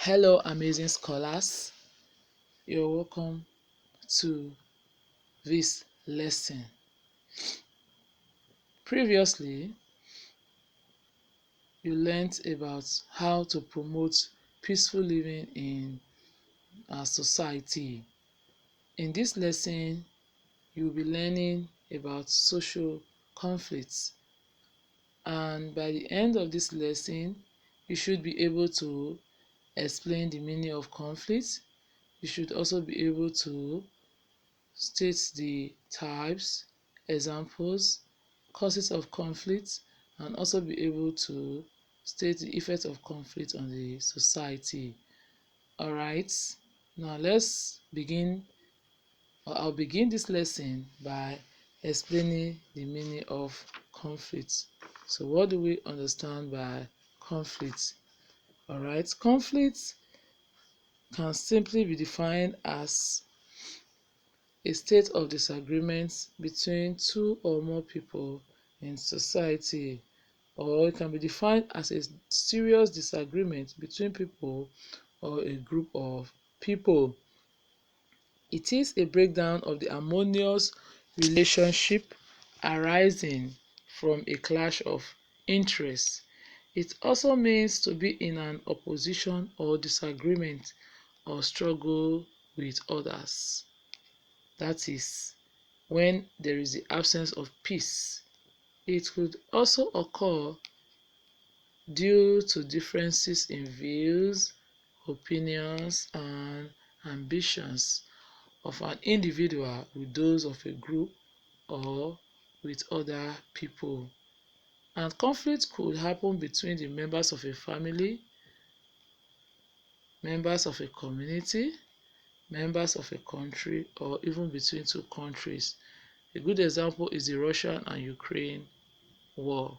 Hello, amazing scholars. You're welcome to this lesson. Previously, you learned about how to promote peaceful living in our society. In this lesson, you'll be learning about social conflicts. And by the end of this lesson, you should be able to explain the meaning of conflict. You should also be able to state the types, examples, causes of conflict, and also be able to state the effect of conflict on the society. Alright, now let's begin, or I'll begin this lesson by explaining the meaning of conflict. So what do we understand by conflict? Alright, conflict can simply be defined as a state of disagreement between two or more people in society, or it can be defined as a serious disagreement between people or a group of people. It is a breakdown of the harmonious relationship arising from a clash of interests. It also means to be in an opposition or disagreement or struggle with others. That is, when there is the absence of peace. It could also occur due to differences in views, opinions, and ambitions of an individual with those of a group or with other people. And conflict could happen between the members of a family, members of a community, members of a country, or even between two countries. A good example is the Russian and Ukraine war.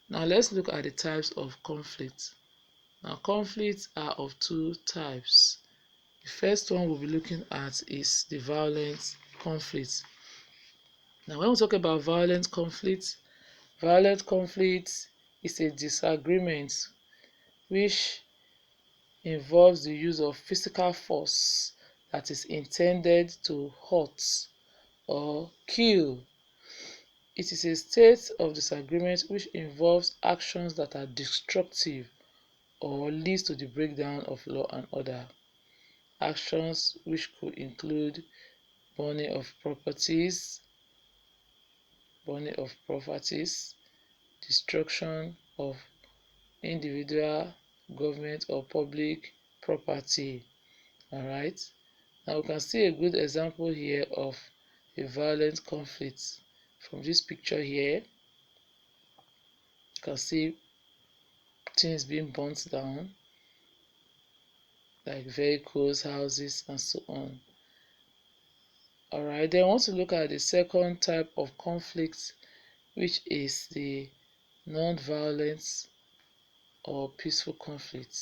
Now let's look at the types of conflict. Now conflicts are of two types. The first one we'll be looking at is the violent conflict. Now when we talk about violent conflict is a disagreement which involves the use of physical force that is intended to hurt or kill. It is a state of disagreement which involves actions that are destructive or leads to the breakdown of law and order. Actions which could include burning of properties, destruction of individual, government or public property. Alright, now we can see a good example here of a violent conflict. From this picture here, you can see things being burnt down, like vehicles, houses, and so on. Alright, then I want to look at the second type of conflict, which is the non-violent or peaceful conflict.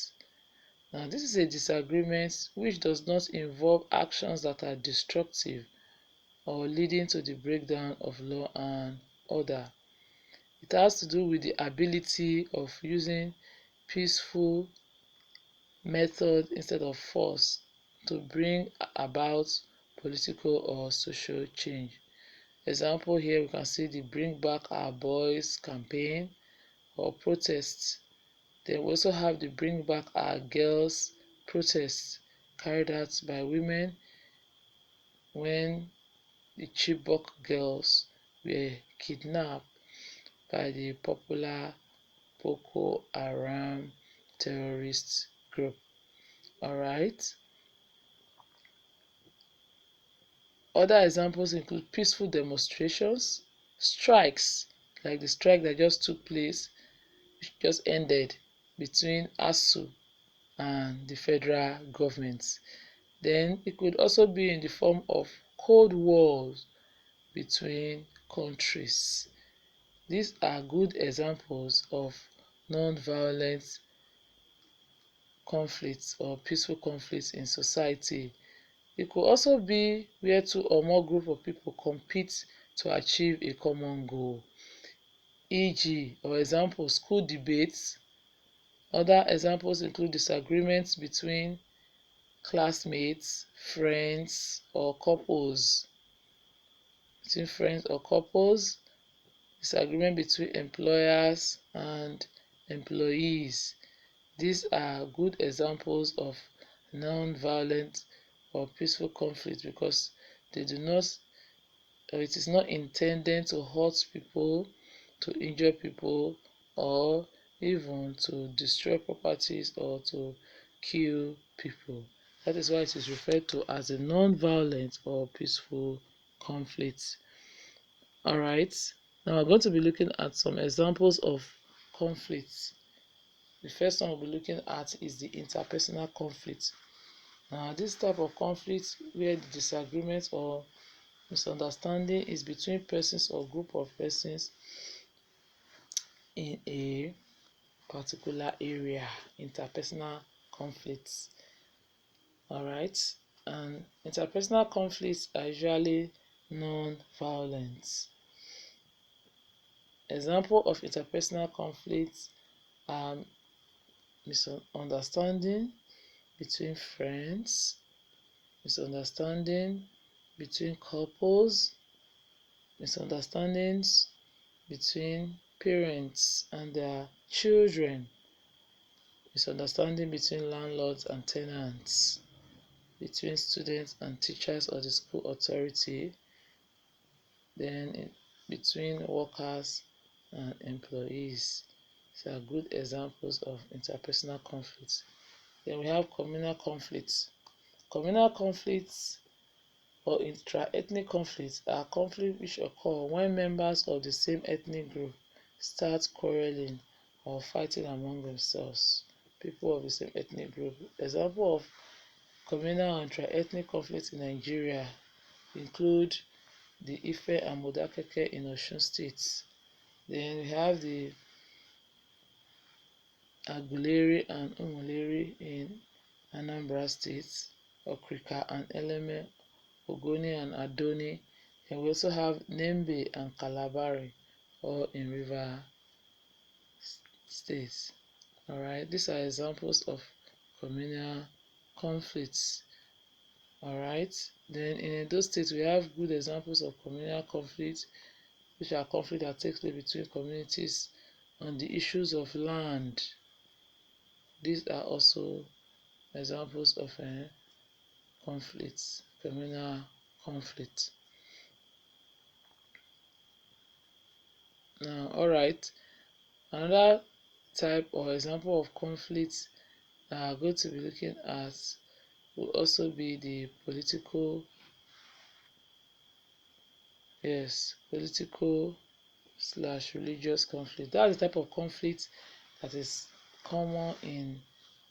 Now, this is a disagreement which does not involve actions that are destructive or leading to the breakdown of law and order. It has to do with the ability of using peaceful method instead of force to bring about political or social change. Example here, we can see the Bring Back Our Boys campaign or protests. Then we also have the Bring Back Our Girls protests carried out by women when the Chibok girls were kidnapped by the popular Boko Haram terrorist group. Alright. Other examples include peaceful demonstrations, strikes, like the strike that just took place, which just ended between ASU and the federal government. Then it could also be in the form of cold wars between countries. These are good examples of non-violent conflicts or peaceful conflicts in society. It could also be where two or more group of people compete to achieve a common goal, e.g., or example, school debates, Other examples include disagreements between classmates, friends, or couples. Between friends or couples, disagreement between employers and employees. These are good examples of non-violent or peaceful conflict because they do not, or it is not intended to hurt people, to injure people, or even to destroy properties or to kill people. That is why it is referred to as a non-violent or peaceful conflict. Alright, now we're going to be looking at some examples of conflicts. The first one we'll be looking at is the interpersonal conflict. Now, this type of conflict where the disagreement or misunderstanding is between persons or group of persons in a particular area, interpersonal conflicts. Alright, and interpersonal conflicts are usually non-violent. Example of interpersonal conflicts are misunderstanding between friends, misunderstanding between couples, misunderstandings between parents and their children, misunderstanding between landlords and tenants, between students and teachers or the school authority, then between workers and employees. These are good examples of interpersonal conflicts. Then we have communal conflicts. Communal conflicts or intra-ethnic conflicts are conflicts which occur when members of the same ethnic group start quarreling or fighting among themselves. People of the same ethnic group. Example of communal and intra-ethnic conflicts in Nigeria include the Ife and Modakeke in Osun State. Then we have the Aguleri and Umuleri in Anambra State, Okrika and Eleme, Ogoni and Adoni, and we also have Nembe and Kalabari, all in River State. Alright, these are examples of communal conflicts. Alright, then in Edo State we have good examples of communal conflicts, which are conflicts that take place between communities on the issues of land. These are also examples of conflicts, communal conflict. Now, alright, another type or example of conflict that we are going to be looking at will also be the political / religious conflict. That's the type of conflict that is common in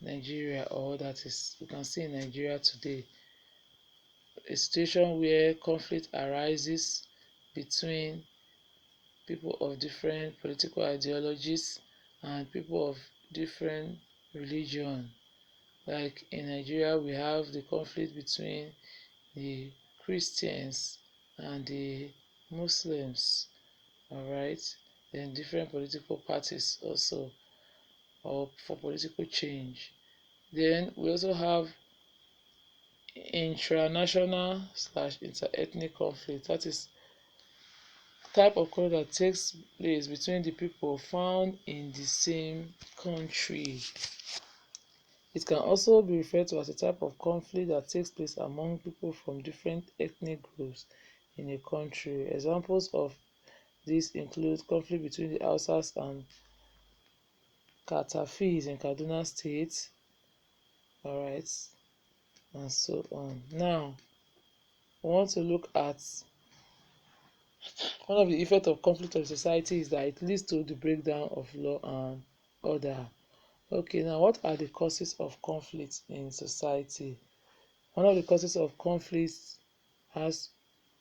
Nigeria, or that is you can see in Nigeria today. A situation where conflict arises between people of different political ideologies and people of different religion. Like in Nigeria, we have the conflict between the Christians and the Muslims. Alright, then different political parties also, or for political change. Then we also have intranational / inter-ethnic conflict. That is type of conflict that takes place between the people found in the same country. It can also be referred to as a type of conflict that takes place among people from different ethnic groups in a country. Examples of this include conflict between the Hausas and Katafis in Kaduna State, alright, and so on. Now, we want to look at one of the effects of conflict on society is that it leads to the breakdown of law and order. Okay, now what are the causes of conflict in society? One of the causes of conflict has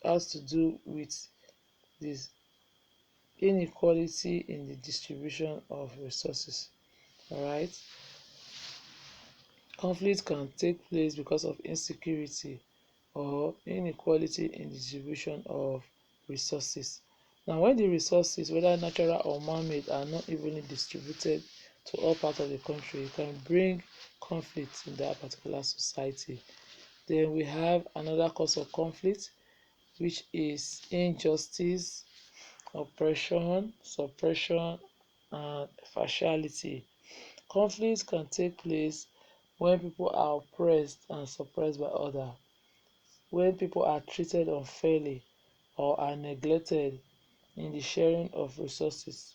to do with this inequality in the distribution of resources. Alright, conflict can take place because of insecurity or inequality in distribution of resources. Now, when the resources, whether natural or man-made, are not evenly distributed to all parts of the country. It can bring conflict in that particular society. Then we have another cause of conflict, which is injustice, oppression, suppression, and partiality. Conflict can take place when people are oppressed and suppressed by others, when people are treated unfairly or are neglected in the sharing of resources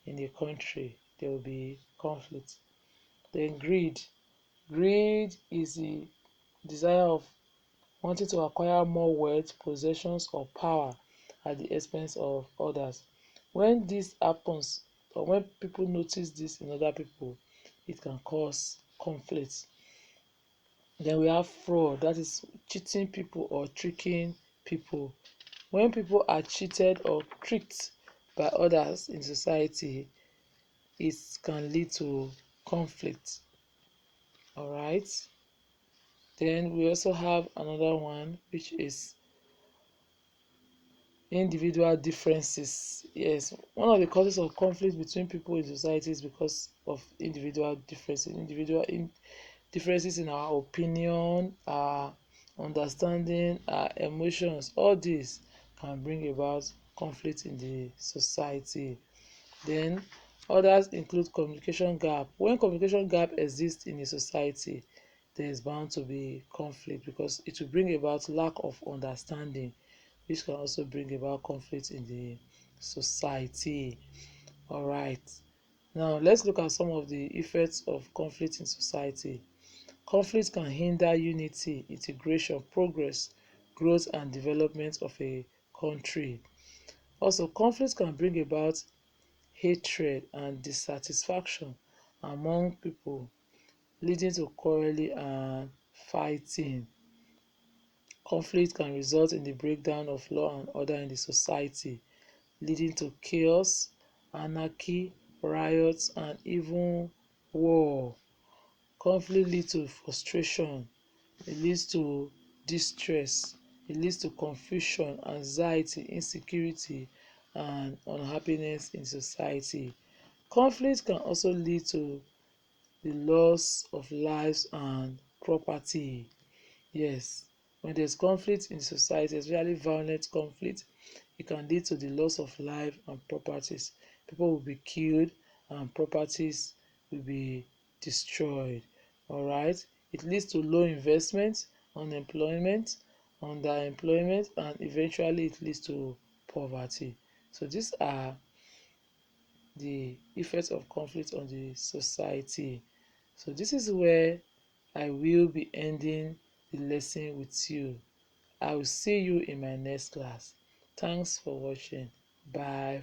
in the country, there will be conflict. Then greed. Greed is the desire of wanting to acquire more wealth, possessions, or power at the expense of others. When this happens, or when people notice this in other people, it can cause conflict. Then we have fraud, that is cheating people or tricking people. When people are cheated or tricked by others in society, it can lead to conflict. All right. Then we also have another one, which is individual differences. Yes, one of the causes of conflict between people in society is because of individual differences, differences in our opinion, our understanding, our emotions. All these can bring about conflict in the society. Then others include communication gap. When communication gap exists in a society, there is bound to be conflict because it will bring about lack of understanding, which can also bring about conflict in the society. All right. Now let's look at some of the effects of conflict in society. Conflict can hinder unity, integration, progress, growth, and development of a country. Also, conflict can bring about hatred and dissatisfaction among people, leading to quarreling and fighting. Conflict can result in the breakdown of law and order in the society, leading to chaos, anarchy, riots, and even war. Conflict leads to frustration, it leads to distress, it leads to confusion, anxiety, insecurity, and unhappiness in society. Conflict can also lead to the loss of lives and property. Yes, when there's conflict in society, especially violent conflict, it can lead to the loss of life and properties. People will be killed and properties will be destroyed. All right, it leads to low investment, unemployment, underemployment, and eventually it leads to poverty. So these are the effects of conflict on the society. So this is where I will be ending the lesson with you. I will see you in my next class. Thanks for watching. Bye.